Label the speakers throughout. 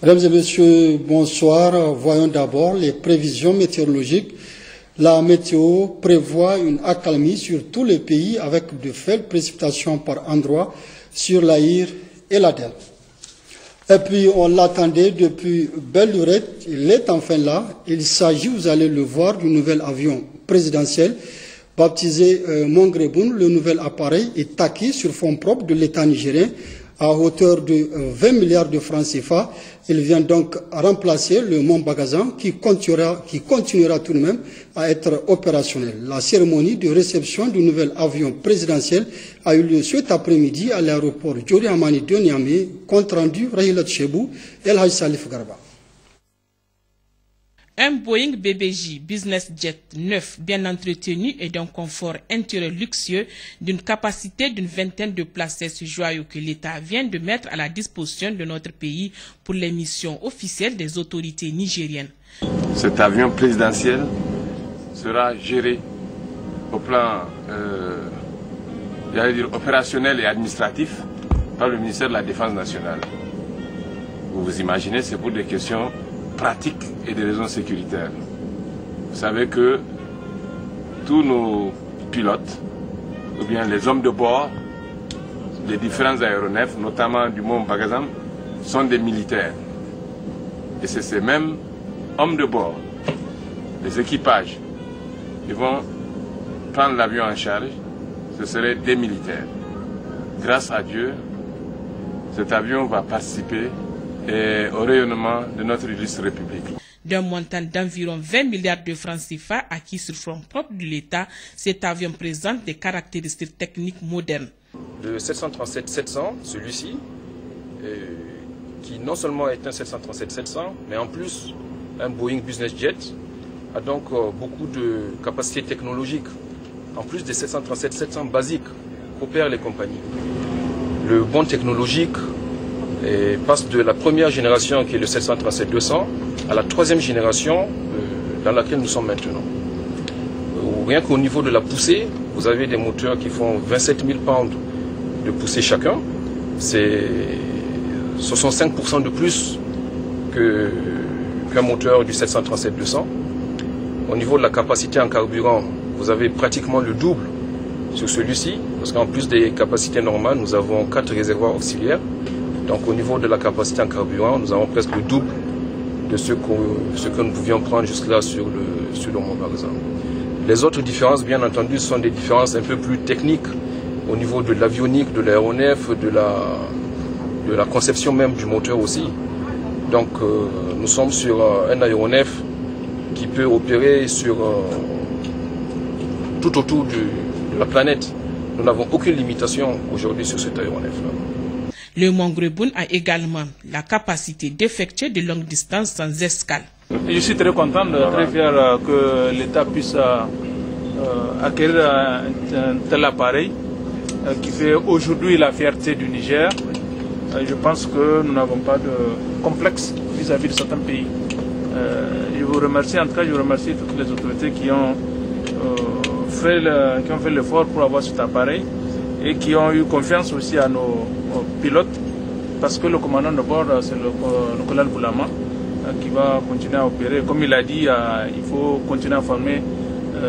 Speaker 1: Mesdames et messieurs, bonsoir. Voyons d'abord les prévisions météorologiques. La météo prévoit une accalmie sur tout le pays avec de faibles précipitations par endroits sur l'Aïr et l'Adel. Et puis on l'attendait depuis belle lurette, il est enfin là. Il s'agit, vous allez le voir, du nouvel avion présidentiel baptisé Mongreboun. Le nouvel appareil est taqué sur fonds propres de l'État nigérien à hauteur de 20 milliards de francs CFA. Il vient donc remplacer le Mont Bagazan qui continuera tout de même à être opérationnel. La cérémonie de réception du nouvel avion présidentiel a eu lieu cet après-midi à l'aéroport Djori Hamani de Niamey, compte rendu Rahilat Chebou et El Haj Salif Garba.
Speaker 2: Un Boeing BBJ Business Jet neuf, bien entretenu et d'un confort intérieur luxueux, d'une capacité d'une vingtaine de places, ce joyau que l'État vient de mettre à la disposition de notre pays pour les missions officielles des autorités nigériennes.
Speaker 3: Cet avion présidentiel sera géré au plan opérationnel et administratif par le ministère de la Défense nationale. Vous vous imaginez, c'est pour des questions pratiques et des raisons sécuritaires. Vous savez que tous nos pilotes, ou bien les hommes de bord des différents aéronefs, notamment du Mont Bagazam, sont des militaires. Et c'est ces mêmes hommes de bord, les équipages, qui vont prendre l'avion en charge, ce seraient des militaires. Grâce à Dieu, cet avion va participer au rayonnement de notre illustre République.
Speaker 2: D'un montant d'environ 20 milliards de francs CFA acquis sur fonds propres de l'État, cet avion présente des caractéristiques techniques modernes.
Speaker 4: Le 737-700, celui-ci, qui non seulement est un 737-700, mais en plus un Boeing Business Jet, a donc beaucoup de capacités technologiques, en plus des 737-700 basiques qu'opèrent les compagnies. Le bond technologique passe de la première génération qui est le 737-200 à la troisième génération dans laquelle nous sommes maintenant. Rien qu'au niveau de la poussée, vous avez des moteurs qui font 27 000 pounds de poussée chacun. Ce sont 5% de plus qu'un moteur du 737-200. Au niveau de la capacité en carburant, vous avez pratiquement le double sur celui-ci, parce qu'en plus des capacités normales, nous avons 4 réservoirs auxiliaires. Donc au niveau de la capacité en carburant, nous avons presque le double de ce que nous pouvions prendre jusque-là sur le Mont Bagazan. Les autres différences, bien entendu, sont des différences un peu plus techniques au niveau de l'avionique, de l'aéronef, de la conception même du moteur aussi. Donc nous sommes sur un aéronef qui peut opérer tout autour de la planète. Nous n'avons aucune limitation aujourd'hui sur cet aéronef-là.
Speaker 2: Le Mongreboun a également la capacité d'effectuer de longues distances sans escale.
Speaker 5: Je suis très content, très fier que l'État puisse acquérir un tel appareil qui fait aujourd'hui la fierté du Niger. Je pense que nous n'avons pas de complexe vis-à-vis de certains pays. Je vous remercie, en tout cas je remercie toutes les autorités qui ont fait l'effort pour avoir cet appareil et qui ont eu confiance aussi à nos pilotes, parce que le commandant de bord, c'est le colonel Boulama, qui va continuer à opérer. Comme il a dit, il faut continuer à former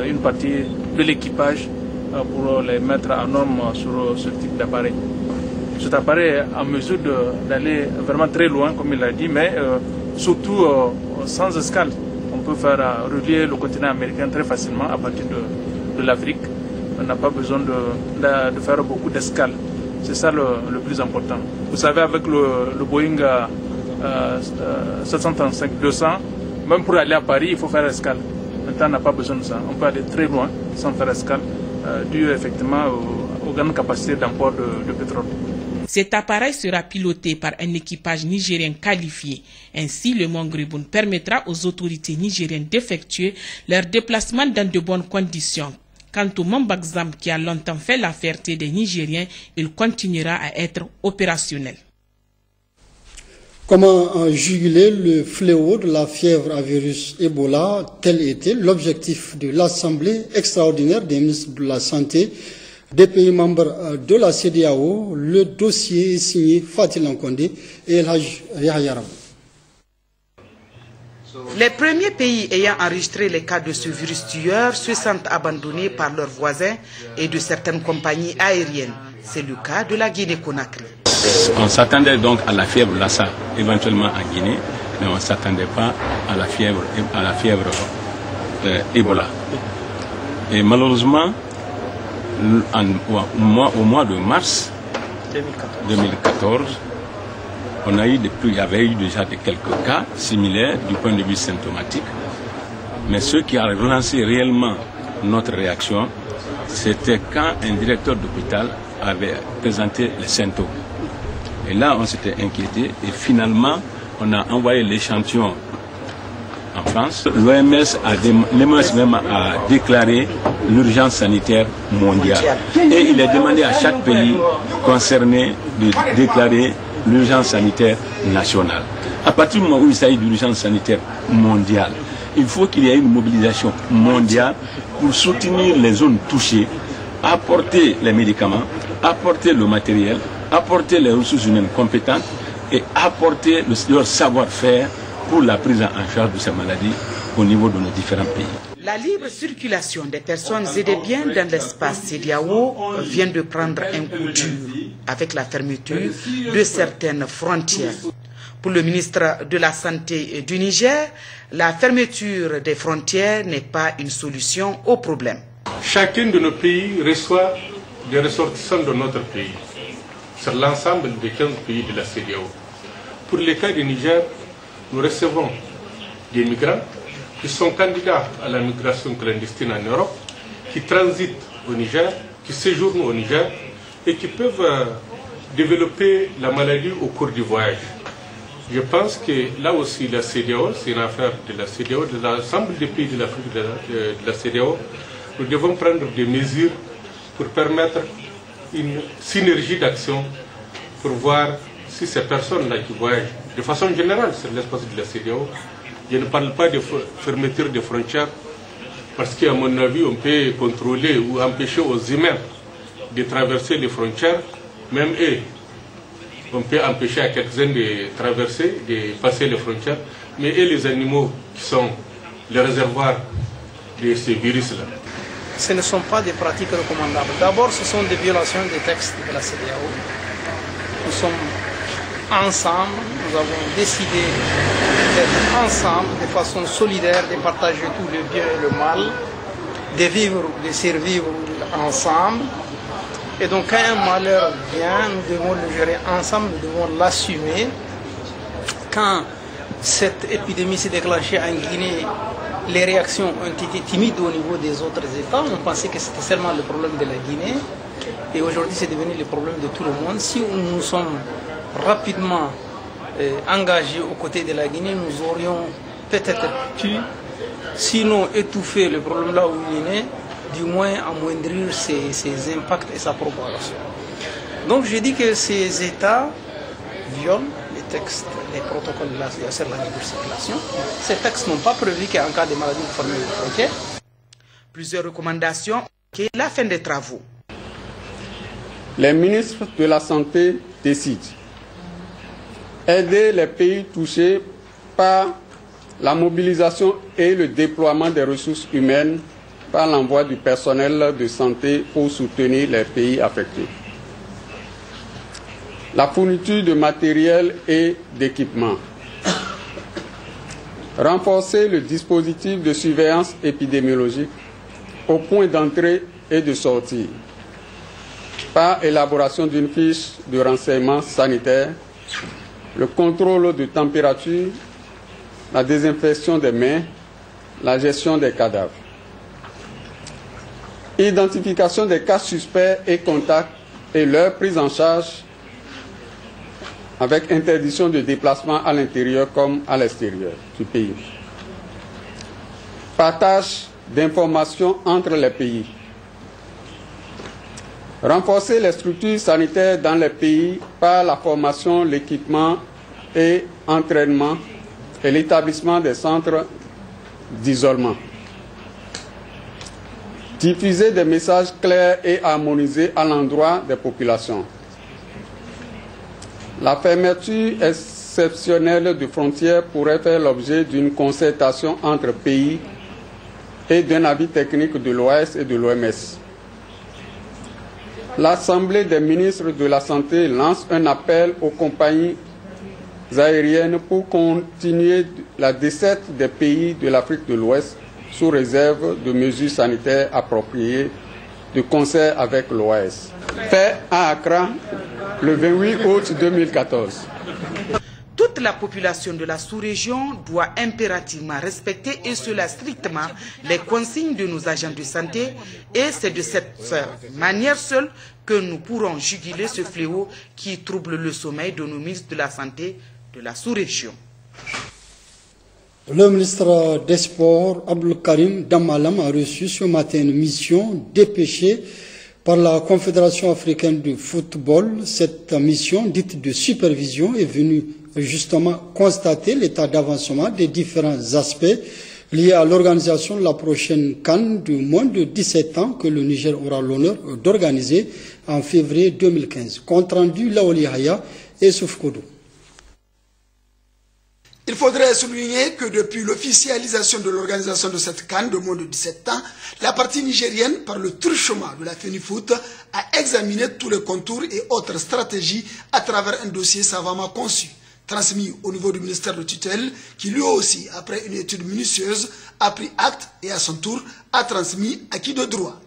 Speaker 5: une partie de l'équipage pour les mettre en norme sur ce type d'appareil. Cet appareil est en mesure d'aller vraiment très loin, comme il a dit, mais surtout sans escale. On peut faire relier le continent américain très facilement à partir de l'Afrique. On n'a pas besoin de faire beaucoup d'escales. C'est ça le plus important. Vous savez, avec le Boeing 735-200, même pour aller à Paris, il faut faire escale. Maintenant, on n'a pas besoin de ça. On peut aller très loin sans faire escale, dû effectivement aux grandes capacités d'emport de pétrole.
Speaker 2: Cet appareil sera piloté par un équipage nigérien qualifié. Ainsi, le Mongreboun permettra aux autorités nigériennes d'effectuer leurs déplacements dans de bonnes conditions. Quant au Mont Bagazam, qui a longtemps fait la fierté des Nigériens, il continuera à être opérationnel.
Speaker 1: Comment juguler le fléau de la fièvre à virus Ebola? Tel était l'objectif de l'Assemblée extraordinaire des ministres de la Santé des pays membres de la CEDEAO. Le dossier est signé Fatih Lankondé et El Haj Yahya Rabou.
Speaker 6: Les premiers pays ayant enregistré les cas de ce virus tueur se sentent abandonnés par leurs voisins et de certaines compagnies aériennes. C'est le cas de la Guinée-Conakry.
Speaker 7: On s'attendait donc à la fièvre Lassa, éventuellement en Guinée, mais on ne s'attendait pas à la fièvre Ebola. Et malheureusement, au mois de mars 2014, il y avait eu déjà quelques cas similaires du point de vue symptomatique. Mais ce qui a relancé réellement notre réaction, c'était quand un directeur d'hôpital avait présenté les symptômes. Et là, on s'était inquiété et finalement, on a envoyé l'échantillon en France. L'OMS a déclaré l'urgence sanitaire mondiale. Et il a demandé à chaque pays concerné de déclarer l'urgence sanitaire nationale. À partir du moment où il s'agit d'urgence sanitaire mondiale, il faut qu'il y ait une mobilisation mondiale pour soutenir les zones touchées, apporter les médicaments, apporter le matériel, apporter les ressources humaines compétentes et apporter leur savoir-faire pour la prise en charge de ces maladies au niveau de nos différents pays.
Speaker 6: La libre circulation des personnes et des biens dans l'espace CEDEAO vient de prendre un coup dur avec la fermeture de certaines frontières. Pour le ministre de la Santé du Niger, la fermeture des frontières n'est pas une solution au problème.
Speaker 8: Chacun de nos pays reçoit des ressortissants de notre pays, sur l'ensemble des 15 pays de la CEDEAO. Pour le cas du Niger, nous recevons des migrants qui sont candidats à la migration clandestine en Europe, qui transitent au Niger, qui séjournent au Niger et qui peuvent développer la maladie au cours du voyage. Je pense que là aussi la CEDEAO, c'est une affaire de la CEDEAO, de l'ensemble des pays de l'Afrique de la CEDEAO. Nous devons prendre des mesures pour permettre une synergie d'action pour voir si ces personnes-là qui voyagent de façon générale sur l'espace de la CEDEAO, je ne parle pas de fermeture des frontières, parce qu'à mon avis, on peut contrôler ou empêcher aux humains de traverser les frontières, même eux. On peut empêcher à quelques-uns de traverser, de passer les frontières, mais et les animaux qui sont les réservoirs de ces virus-là.
Speaker 9: Ce ne sont pas des pratiques recommandables. D'abord, ce sont des violations des textes de la CEDEAO. Nous sommes ensemble, nous avons décidé d'être ensemble de façon solidaire, de partager tout le bien et le mal, de vivre, de survivre ensemble. Et donc quand un malheur vient, nous devons le gérer ensemble, nous devons l'assumer. Quand cette épidémie s'est déclenchée en Guinée, les réactions ont été timides au niveau des autres États. On pensait que c'était seulement le problème de la Guinée. Et aujourd'hui, c'est devenu le problème de tout le monde. Si nous sommes rapidement engagés aux côtés de la Guinée, nous aurions peut-être pu, sinon étouffer le problème là où il est né, du moins amoindrir ses impacts et sa propagation. Donc je dis que ces États violent les textes, les protocoles sur la libre circulation. Ces textes n'ont pas prévu qu'en cas de maladie, vous fermez les frontières.
Speaker 6: Plusieurs recommandations et la fin des travaux.
Speaker 10: Les ministres de la Santé décident. Aider les pays touchés par la mobilisation et le déploiement des ressources humaines par l'envoi du personnel de santé pour soutenir les pays affectés. La fourniture de matériel et d'équipement. Renforcer le dispositif de surveillance épidémiologique au point d'entrée et de sortie par élaboration d'une fiche de renseignement sanitaire, le contrôle de température, la désinfection des mains, la gestion des cadavres. Identification des cas suspects et contacts et leur prise en charge avec interdiction de déplacement à l'intérieur comme à l'extérieur du pays. Partage d'informations entre les pays. Renforcer les structures sanitaires dans les pays par la formation, l'équipement et entraînement et l'établissement des centres d'isolement. Diffuser des messages clairs et harmonisés à l'endroit des populations. La fermeture est exceptionnelle de frontières pourrait faire l'objet d'une concertation entre pays et d'un avis technique de l'OAS et de l'OMS. L'Assemblée des ministres de la Santé lance un appel aux compagnies aériennes pour continuer la desserte des pays de l'Afrique de l'Ouest sous réserve de mesures sanitaires appropriées de concert avec l'OAS. Fait à Accra le 28 août 2014.
Speaker 6: Toute la population de la sous-région doit impérativement respecter, et cela strictement, les consignes de nos agents de santé, et c'est de cette manière seule que nous pourrons juguler ce fléau qui trouble le sommeil de nos ministres de la Santé de la sous-région.
Speaker 1: Le ministre des Sports, Abdelkarim Damalam, a reçu ce matin une mission dépêchée par la Confédération africaine de football. Cette mission, dite de supervision, est venue justement constater l'état d'avancement des différents aspects liés à l'organisation de la prochaine CAN de moins de 17 ans que le Niger aura l'honneur d'organiser en février 2015. Compte rendu Laoli Haya et Soufkoudou.
Speaker 11: Il faudrait souligner que depuis l'officialisation de l'organisation de cette CAN de moins de 17 ans, la partie nigérienne, par le truchement de la FENIFOOT, a examiné tous les contours et autres stratégies à travers un dossier savamment conçu, transmis au niveau du ministère de tutelle, qui lui aussi, après une étude minutieuse, a pris acte et à son tour a transmis acquis de droit.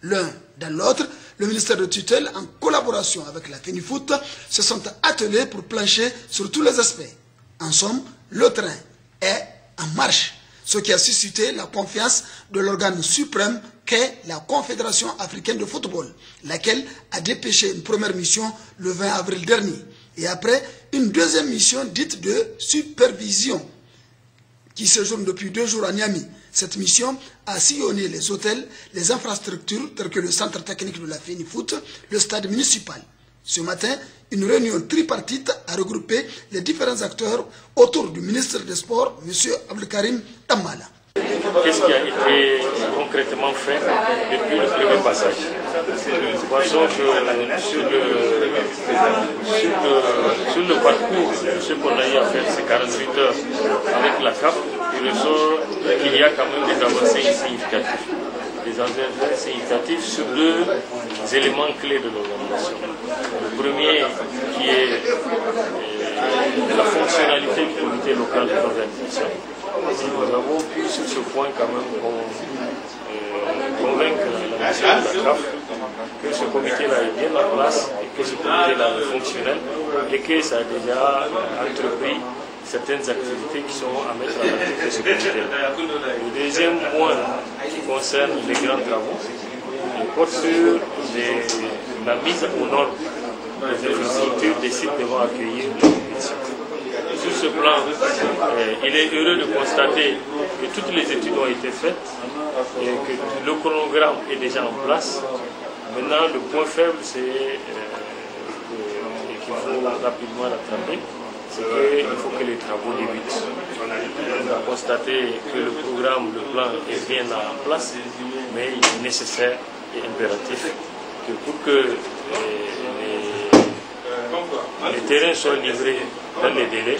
Speaker 11: L'un dans l'autre, le ministère de tutelle, en collaboration avec la FENIFOOT, se sont attelés pour plancher sur tous les aspects. En somme, le train est en marche, ce qui a suscité la confiance de l'organe suprême qu'est la Confédération africaine de football, laquelle a dépêché une première mission le 20 avril dernier, et après une deuxième mission dite de supervision, qui séjourne depuis 2 jours à Niamey. Cette mission a sillonné les hôtels, les infrastructures telles que le centre technique de la FENIFOOT, le stade municipal. Ce matin, une réunion tripartite a regroupé les différents acteurs autour du ministre des Sports, M. Abdelkarim Damalam.
Speaker 12: Qu'est-ce qui a été concrètement fait depuis le premier passage? Nous pensons que sur le parcours de ce qu'on a eu à faire ces 48 heures avec la CAF, il ressort qu'il y a quand même des avancées significatives. Des avancées significatives sur 2 éléments clés de l'organisation. Le premier qui est la fonctionnalité du comité local de l'organisation. Nous avons pu sur ce point quand même convaincre la mission de la CAF que ce comité-là est bien en place et que ce comité-là est fonctionnel et que ça a déjà entrepris certaines activités qui sont à mettre en œuvre de ce comité-là. Le deuxième point qui concerne les grands travaux, il porte sur la mise aux normes des infrastructures des sites devant accueillir les compétitions. Sur ce plan, il est heureux de constater que toutes les études ont été faites et que le chronogramme est déjà en place. Maintenant, le point faible, c'est qu'il faut rapidement rattraper, c'est qu'il faut que les travaux débutent. On a constaté que le programme, le plan est bien en place, mais il est nécessaire et impératif que pour que les terrains soient livrés dans les délais,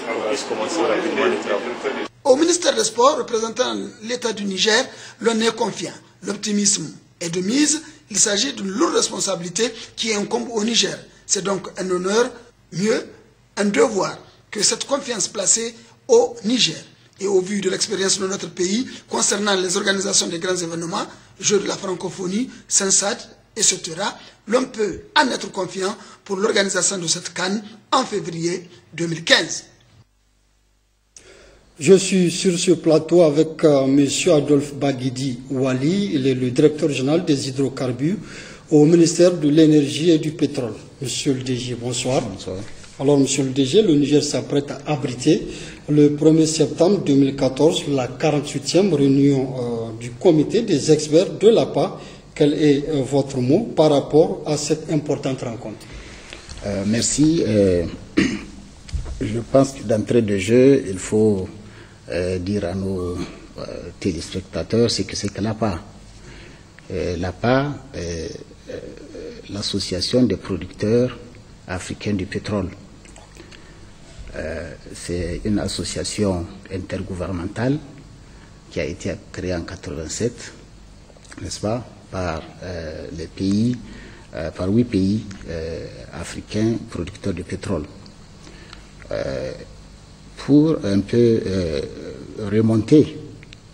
Speaker 12: on puisse commencer rapidement les travaux.
Speaker 11: Au ministère des Sports, représentant l'État du Niger, l'on est confiant. L'optimisme est de mise. Il s'agit d'une lourde responsabilité qui incombe au Niger. C'est donc un honneur, mieux, un devoir, que cette confiance placée au Niger. Et au vu de l'expérience de notre pays concernant les organisations des grands événements, Jeux de la francophonie, SENSAD, etc., l'on peut en être confiant pour l'organisation de cette CAN en février 2015.
Speaker 1: Je suis sur ce plateau avec M. Adolphe Baguidi Wali, il est le directeur général des hydrocarbures au ministère de l'énergie et du pétrole. Monsieur le DG, bonsoir. Bonsoir. Alors, monsieur le DG, le Niger s'apprête à abriter le 1er septembre 2014 la 48e réunion du comité des experts de l'APA. Quel est votre mot par rapport à cette importante rencontre?
Speaker 13: Merci. Je pense que d'entrée de jeu, il faut dire à nos téléspectateurs ce que c'est que l'APA. L'APA est l'association des producteurs africains du pétrole. c'est une association intergouvernementale qui a été créée en 1987, n'est-ce pas, par les pays, par 8 pays africains producteurs de pétrole. Pour un peu remonter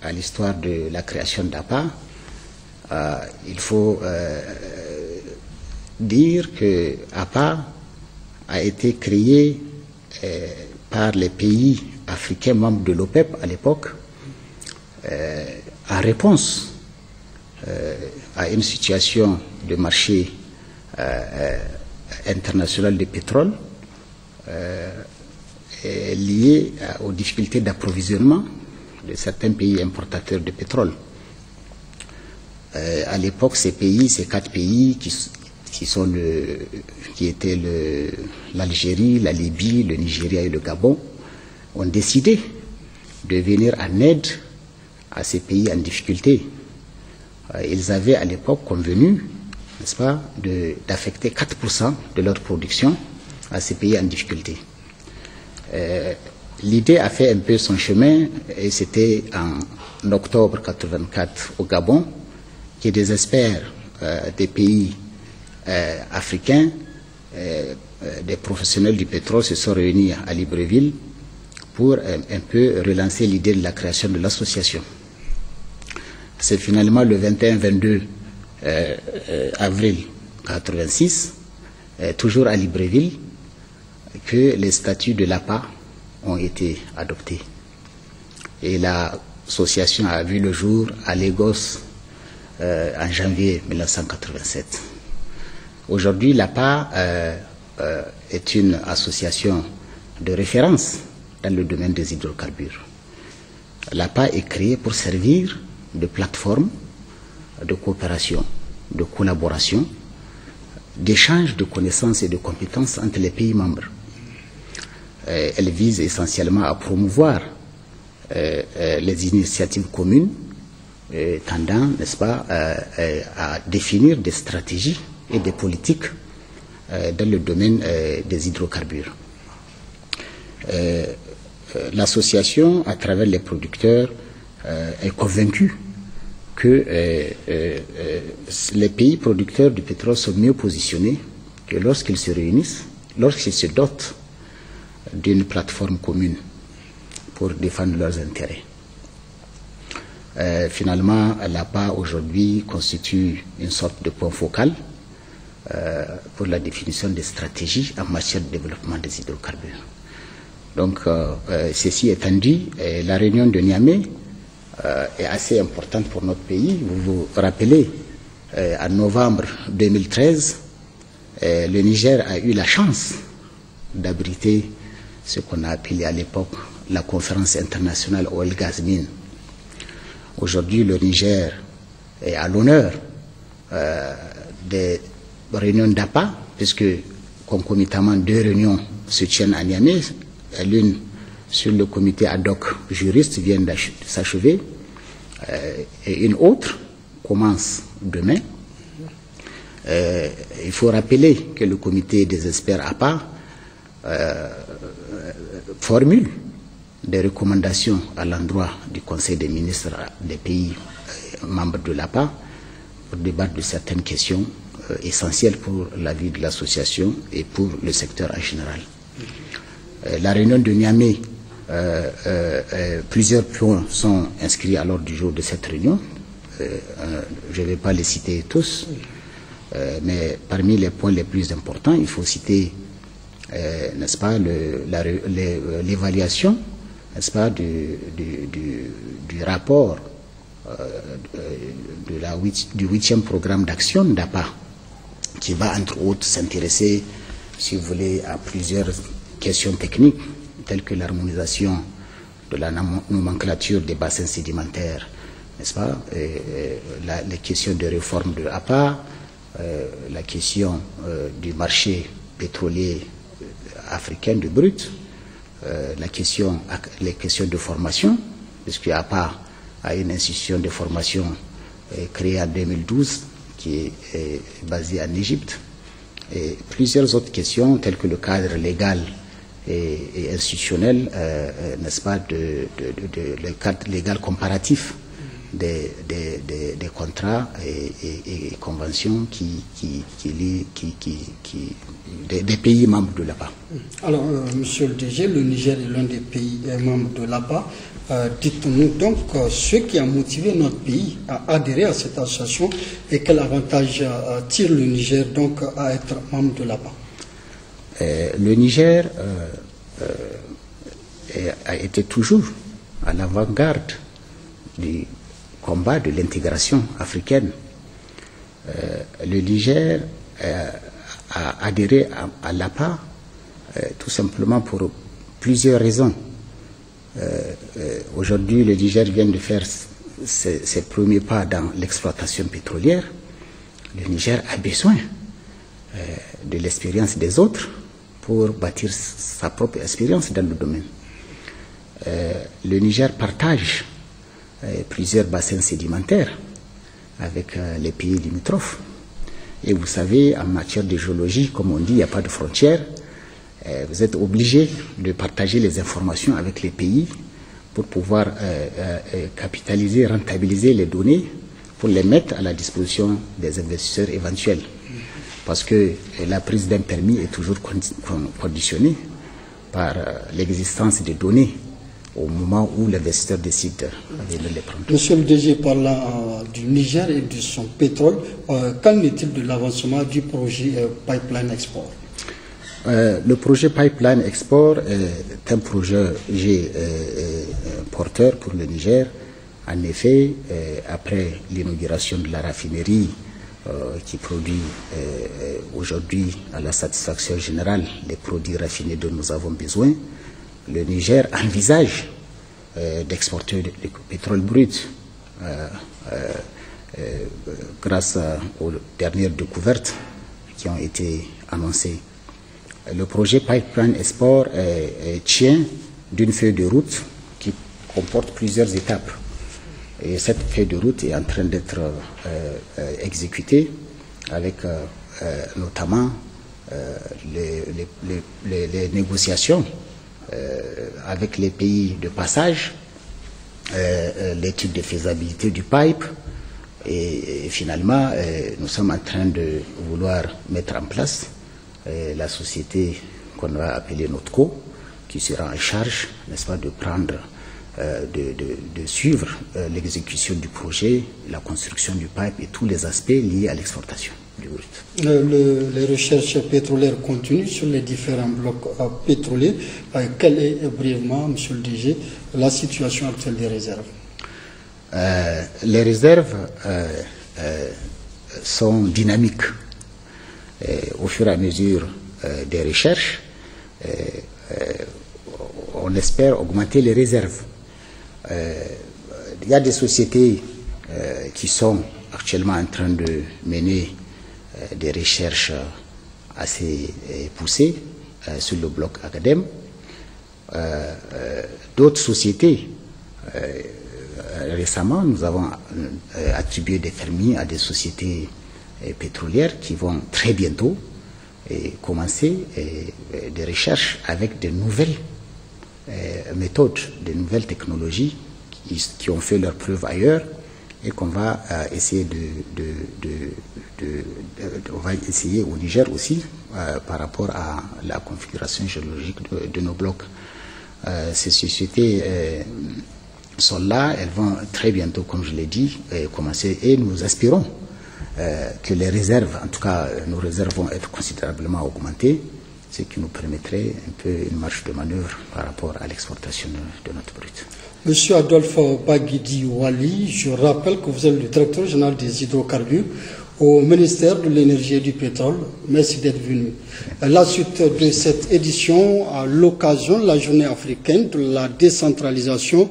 Speaker 13: à l'histoire de la création d'APA, il faut dire que APA a été créé par les pays africains membres de l'OPEP à l'époque en réponse à une situation de marché international de pétrole liée aux difficultés d'approvisionnement de certains pays importateurs de pétrole. À l'époque, ces 4 pays qui étaient l'Algérie, la Libye, le Nigeria et le Gabon, ont décidé de venir en aide à ces pays en difficulté. Ils avaient à l'époque convenu, n'est-ce pas, d'affecter 4% de leur production à ces pays en difficulté. L'idée a fait un peu son chemin et c'était en octobre 1984 au Gabon que des experts des pays africains, des professionnels du pétrole se sont réunis à Libreville pour un peu relancer l'idée de la création de l'association. C'est finalement le 21-22 avril 1986, toujours à Libreville, que les statuts de l'APA ont été adoptés. Et l'association a vu le jour à Lagos en janvier 1987. Aujourd'hui, l'APA est une association de référence dans le domaine des hydrocarbures. L'APA est créée pour servir de plateforme de coopération, de collaboration, d'échange de connaissances et de compétences entre les pays membres. Elle vise essentiellement à promouvoir les initiatives communes tendant, n'est-ce pas, à définir des stratégies et des politiques dans le domaine des hydrocarbures. L'association, à travers les producteurs, est convaincue que les pays producteurs du pétrole sont mieux positionnés que lorsqu'ils se réunissent, lorsqu'ils se dotent d'une plateforme commune pour défendre leurs intérêts. Finalement, l'APA aujourd'hui constitue une sorte de point focal pour la définition des stratégies en matière de développement des hydrocarbures. Donc, ceci étant dit, la réunion de Niamey est assez importante pour notre pays. Vous vous rappelez, en novembre 2013, le Niger a eu la chance d'abriter ce qu'on a appelé à l'époque la conférence internationale Oil Gas Mine. Aujourd'hui, le Niger est à l'honneur des réunions d'APA, puisque concomitamment 2 réunions se tiennent à Niamey. L'une sur le comité ad hoc juriste vient de s'achever et une autre commence demain. Il faut rappeler que le comité des experts APA formule des recommandations à l'endroit du Conseil des ministres des pays membres de l'APA pour débattre de certaines questions essentielles pour la vie de l'association et pour le secteur en général. La réunion de Niamey, plusieurs points sont inscrits à l'ordre du jour de cette réunion. Je ne vais pas les citer tous, mais parmi les points les plus importants, il faut citer, n'est-ce pas, l'évaluation, n'est-ce pas, du rapport du 8e programme d'action d'APA, qui va entre autres s'intéresser, si vous voulez, à plusieurs questions techniques, telles que l'harmonisation de la nomenclature des bassins sédimentaires, n'est-ce pas, les questions de réforme de APA, la question du marché pétrolier africain de brut, les questions de formation, puisque APA a une institution de formation créée en 2012 qui est basée en Égypte, et plusieurs autres questions telles que le cadre légal et institutionnel, n'est-ce pas, le cadre légal comparatif des contrats et conventions des pays membres de l'APA.
Speaker 1: Alors, Monsieur le DG, le Niger est l'un des pays membres de l'APA. Dites-nous donc ce qui a motivé notre pays à adhérer à cette association et quel avantage tire le Niger donc à être membre de l'APA.
Speaker 13: Le Niger a été toujours à l'avant-garde du combat de l'intégration africaine. Le Niger a adhéré à l'APA tout simplement pour plusieurs raisons. Aujourd'hui, le Niger vient de faire ses premiers pas dans l'exploitation pétrolière. Le Niger a besoin de l'expérience des autres pour bâtir sa propre expérience dans le domaine. Le Niger partage plusieurs bassins sédimentaires avec les pays limitrophes. Et vous savez, en matière de géologie, comme on dit, il n'y a pas de frontières. Vous êtes obligé de partager les informations avec les pays pour pouvoir capitaliser, rentabiliser les données pour les mettre à la disposition des investisseurs éventuels. Parce que la prise d'un permis est toujours conditionnée par l'existence des données au moment où l'investisseur décide de les prendre.
Speaker 1: Monsieur le DG, parlant du Niger et de son pétrole, qu'en est-il de l'avancement du projet Pipeline Export?
Speaker 13: Le projet Pipeline Export est un projet porteur pour le Niger. En effet, après l'inauguration de la raffinerie qui produit aujourd'hui à la satisfaction générale les produits raffinés dont nous avons besoin, le Niger envisage d'exporter du pétrole brut grâce aux dernières découvertes qui ont été annoncées. Le projet Pipeline Export tient d'une feuille de route qui comporte plusieurs étapes. Et cette feuille de route est en train d'être exécutée avec notamment les négociations avec les pays de passage, l'étude de faisabilité du pipe, et finalement nous sommes en train de vouloir mettre en place la société qu'on va appeler NOTCO, qui sera en charge, n'est-ce pas, de prendre, de suivre l'exécution du projet, la construction du pipe et tous les aspects liés à l'exportation du brut.
Speaker 1: Les recherches pétrolières continuent sur les différents blocs pétroliers. Quelle est brièvement, Monsieur le DG, la situation actuelle des réserves?
Speaker 13: Les réserves sont dynamiques. Au fur et à mesure des recherches, on espère augmenter les réserves. Il y a des sociétés qui sont actuellement en train de mener des recherches assez poussées sur le bloc Agadem. D'autres sociétés, récemment, nous avons attribué des permis à des sociétés pétrolières qui vont très bientôt commencer des recherches avec de nouvelles méthodes, de nouvelles technologies qui ont fait leurs preuves ailleurs et qu'on va essayer on va essayer au Niger aussi par rapport à la configuration géologique de nos blocs. Ces sociétés sont là, elles vont très bientôt, comme je l'ai dit, commencer, et nous aspirons que les réserves, en tout cas nos réserves, vont être considérablement augmentées, ce qui nous permettrait un peu une marge de manœuvre par rapport à l'exportation de notre brut.
Speaker 1: Monsieur Adolphe Baguidi Wali, je rappelle que vous êtes le directeur général des hydrocarbures au ministère de l'énergie et du pétrole. Merci d'être venu. La suite de cette édition, à l'occasion de la journée africaine de la décentralisation,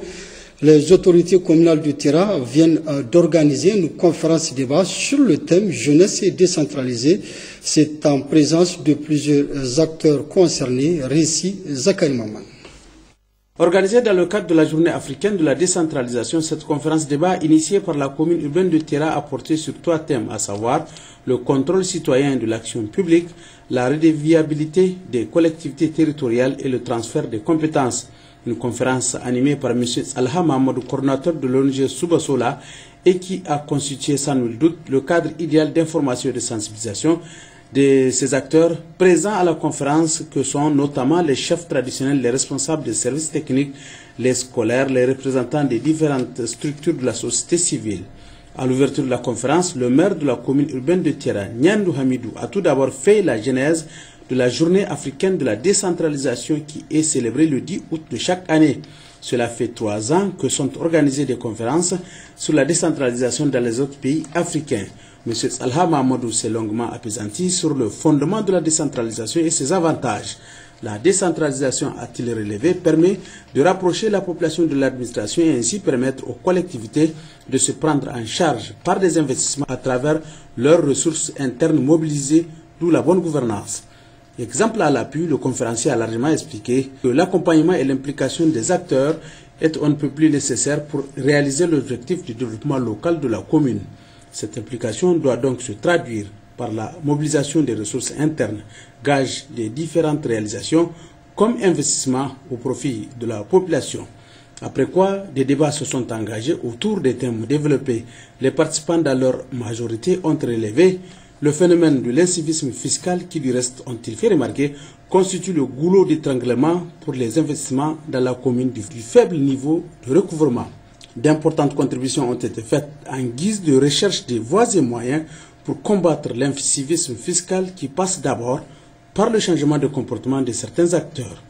Speaker 1: les autorités communales du Tira viennent d'organiser une conférence débat sur le thème jeunesse et décentralisée. C'est en présence de plusieurs acteurs concernés. Récit Zakari Maman.
Speaker 14: Organisée dans le cadre de la Journée africaine de la décentralisation, cette conférence débat initiée par la commune urbaine de Terra a porté sur 3 thèmes, à savoir le contrôle citoyen de l'action publique, la redevabilité des collectivités territoriales et le transfert des compétences. Une conférence animée par M. Alha Mahamadou, coordinateur de l'ONG Subasola, et qui a constitué sans nul doute le cadre idéal d'information et de sensibilisation de ces acteurs présents à la conférence, que sont notamment les chefs traditionnels, les responsables des services techniques, les scolaires, les représentants des différentes structures de la société civile. À l'ouverture de la conférence, le maire de la commune urbaine de Terra, Nyandou Hamidou, a tout d'abord fait la genèse de la Journée africaine de la décentralisation qui est célébrée le 10 août de chaque année. Cela fait 3 ans que sont organisées des conférences sur la décentralisation dans les autres pays africains. M. Alha Mahamadou s'est longuement appesanti sur le fondement de la décentralisation et ses avantages. La décentralisation, a-t-il relevé, permet de rapprocher la population de l'administration et ainsi permettre aux collectivités de se prendre en charge par des investissements à travers leurs ressources internes mobilisées, d'où la bonne gouvernance. Exemple à l'appui, le conférencier a largement expliqué que l'accompagnement et l'implication des acteurs est on ne peut plus nécessaire pour réaliser l'objectif du développement local de la commune. Cette implication doit donc se traduire par la mobilisation des ressources internes, gage des différentes réalisations, comme investissement au profit de la population. Après quoi, des débats se sont engagés autour des thèmes développés. Les participants, dans leur majorité, ont relevé le phénomène de l'incivisme fiscal qui, du reste, ont-ils fait remarquer, constitue le goulot d'étranglement pour les investissements dans la commune du faible niveau de recouvrement. D'importantes contributions ont été faites en guise de recherche des voies et moyens pour combattre l'incivisme fiscal qui passe d'abord par le changement de comportement de certains acteurs.